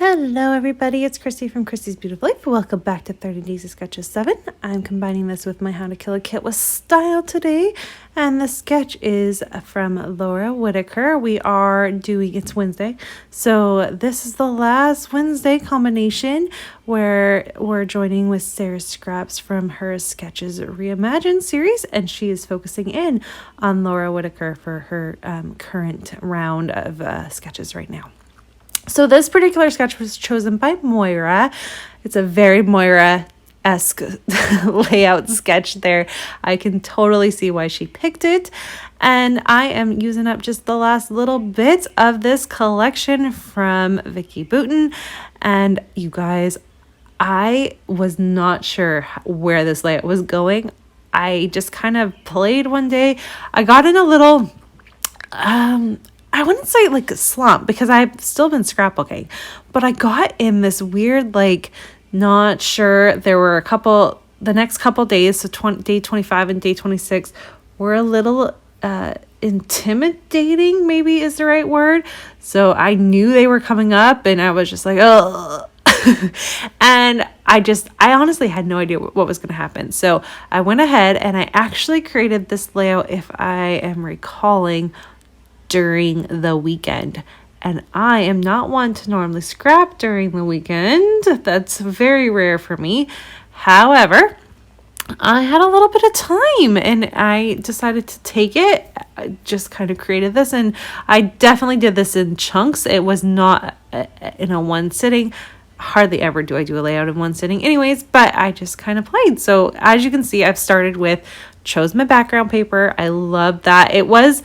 Hello everybody, it's Christy from Christy's Beautiful Life. Welcome back to 30DSCBL7. I'm combining this with my How to Kill a Kit with Style today, and the sketch is from Laura Whitaker. It's Wednesday, so this is the last Wednesday combination where we're joining with Sarah Scraps from her Sketches Reimagined series, and she is focusing in on Laura Whitaker for her current round of sketches right now. So this particular sketch was chosen by Moira. It's a very Moira-esque layout sketch there. I can totally see why she picked it. And I am using up just the last little bit of this collection from Vicky Boutin. And you guys, I was not sure where this layout was going. I just kind of played one day. I got in a little... I wouldn't say like a slump because I've still been scrapbooking, but I got in this weird, not sure. There were the next couple days, so day 25 and day 26 were a little intimidating, maybe is the right word. So I knew they were coming up and I was just like, oh, and I honestly had no idea what was going to happen. So I went ahead and I actually created this layout, if I am recalling, during the weekend. And I am not one to normally scrap during the weekend. That's very rare for me. However, I had a little bit of time and I decided to take it. I just kind of created this, and I definitely did this in chunks. It was not in a one sitting. Hardly ever do I do a layout in one sitting anyways, but I just kind of played. So as you can see, I've started with, chose my background paper. I love that. It was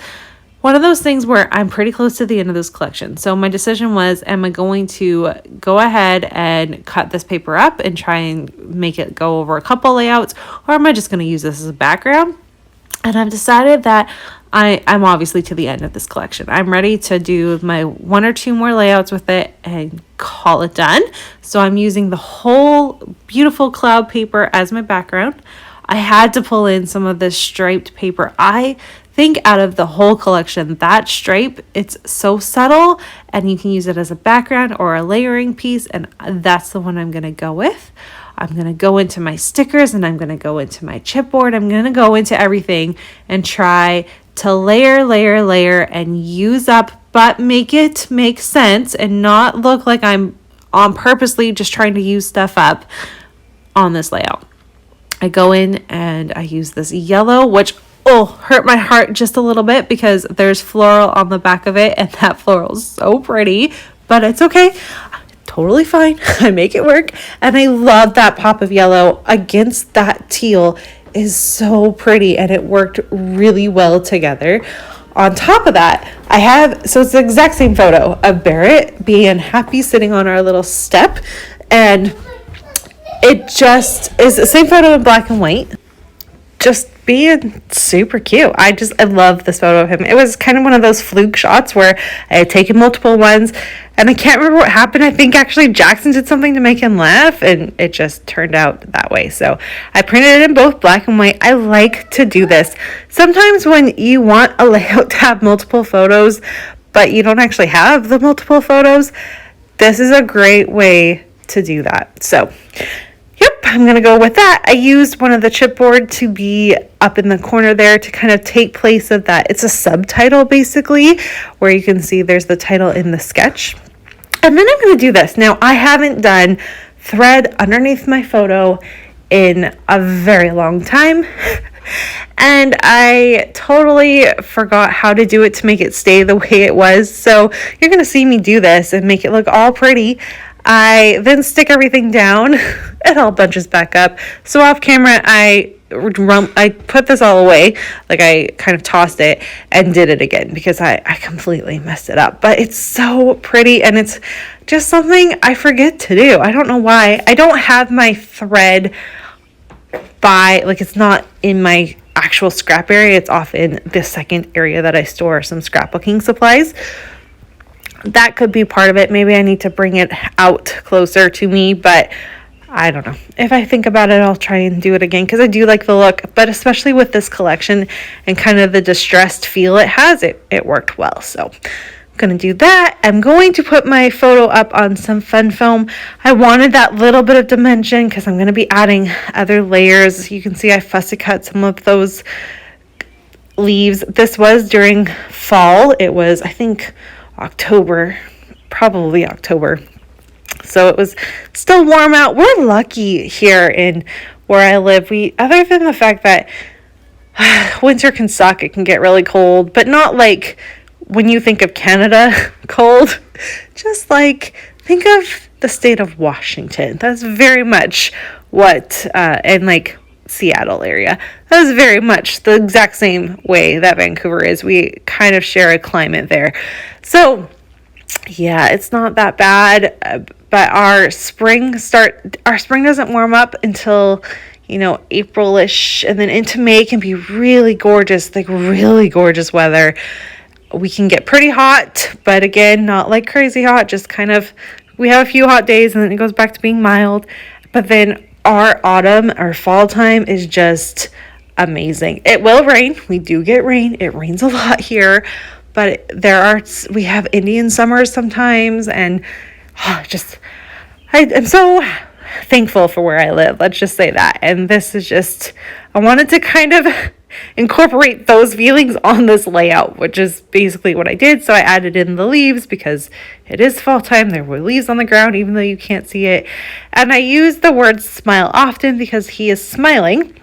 one of those things where I'm pretty close to the end of this collection. So my decision was, am I going to go ahead and cut this paper up and try and make it go over a couple layouts, or am I just going to use this as a background? And I've decided that I'm obviously to the end of this collection. I'm ready to do my one or two more layouts with it and call it done. So I'm using the whole beautiful cloud paper as my background. I had to pull in some of this striped paper. I think out of the whole collection, that stripe, it's so subtle and you can use it as a background or a layering piece, and that's the one I'm going to go with. I'm going to go into my stickers and I'm going to go into my chipboard. I'm going to go into everything and try to layer and use up, but make it make sense and not look like I'm on purposely just trying to use stuff up on this layout. I go in and I use this yellow, which hurt my heart just a little bit because there's floral on the back of it, and that floral is so pretty, but it's okay. Totally fine. I make it work, and I love that pop of yellow against that teal is so pretty, and it worked really well together. On top of that, so it's the exact same photo of Barrett being happy sitting on our little step, and it just is the same photo in black and white, just being super cute. I love this photo of him. It was kind of one of those fluke shots where I had taken multiple ones, and I can't remember what happened. I think actually Jackson did something to make him laugh, and it just turned out that way. So I printed it in both black and white. I like to do this. Sometimes when you want a layout to have multiple photos, but you don't actually have the multiple photos, this is a great way to do that. So I'm going to go with that. I used one of the chipboard to be up in the corner there to kind of take place of that. It's a subtitle basically, where you can see there's the title in the sketch. And then I'm going to do this. Now, I haven't done thread underneath my photo in a very long time. And I totally forgot how to do it to make it stay the way it was. So you're going to see me do this and make it look all pretty. I then stick everything down. It all bunches back up. So off camera, I put this all away. I kind of tossed it and did it again because I completely messed it up. But it's so pretty, and it's just something I forget to do. I don't know why. I don't have my thread it's not in my actual scrap area. It's off in the second area that I store some scrapbooking supplies. That could be part of it. Maybe I need to bring it out closer to me, but I don't know. If I think about it, I'll try and do it again because I do like the look, but especially with this collection and kind of the distressed feel it has, it worked well. So Gonna do that. I'm going to put my photo up on some fun foam. I wanted that little bit of dimension because I'm going to be adding other layers. You can see I fussy cut some of those leaves. This was during fall. It was, I think, October, probably October. So it was still warm out. We're lucky here in where I live. Other than the fact that winter can suck, it can get really cold, but not like when you think of Canada cold, just like think of the state of Washington. That's very much what, and like Seattle area, that is very much the exact same way that Vancouver is. We kind of share a climate there. So yeah, it's not that bad, but our spring doesn't warm up until, April-ish, and then into May can be really gorgeous, like really gorgeous weather. We can get pretty hot, but again, not like crazy hot, just kind of, we have a few hot days and then it goes back to being mild. But then our fall time is just amazing. It will rain. We do get rain. It rains a lot here, but we have Indian summers sometimes, and I'm so thankful for where I live. Let's just say that. And this is just, I wanted to kind of incorporate those feelings on this layout, which is basically what I did. So I added in the leaves because it is fall time. There were leaves on the ground, even though you can't see it. And I use the word smile often because he is smiling.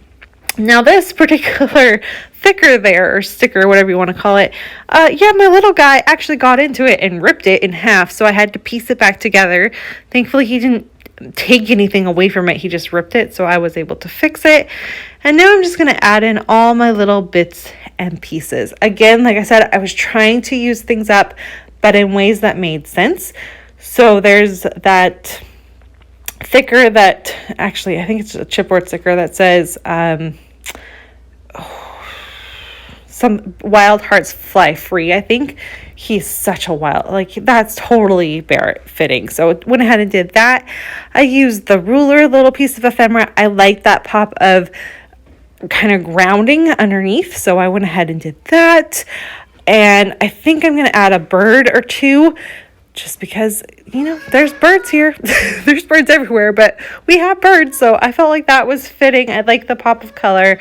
Now this particular thicker there, or sticker, whatever you want to call it, my little guy actually got into it and ripped it in half. So I had to piece it back together. Thankfully, he didn't take anything away from it. He just ripped it, so I was able to fix it. And now I'm just going to add in all my little bits and pieces. Again, like I said, I was trying to use things up, but in ways that made sense. So there's that sticker that, actually, I think it's a chipboard sticker that says, some wild hearts fly free. I think he's such a that's totally Barrett fitting. So I went ahead and did that. I used the ruler, little piece of ephemera. I like that pop of kind of grounding underneath. So I went ahead and did that. And I think I'm going to add a bird or two, just because, there's birds here. There's birds everywhere, but we have birds. So I felt like that was fitting. I like the pop of color.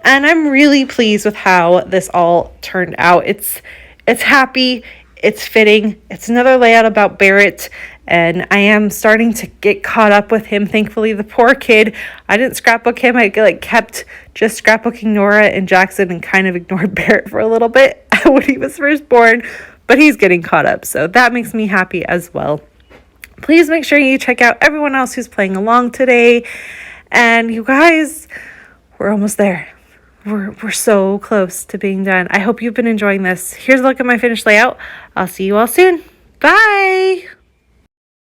And I'm really pleased with how this all turned out. It's happy. It's fitting. It's another layout about Barrett. And I am starting to get caught up with him. Thankfully, the poor kid, I didn't scrapbook him. I kept just scrapbooking Nora and Jackson and kind of ignored Barrett for a little bit when he was first born. But he's getting caught up. So that makes me happy as well. Please make sure you check out everyone else who's playing along today. And you guys, we're almost there. We're so close to being done. I hope you've been enjoying this. Here's a look at my finished layout. I'll see you all soon. Bye.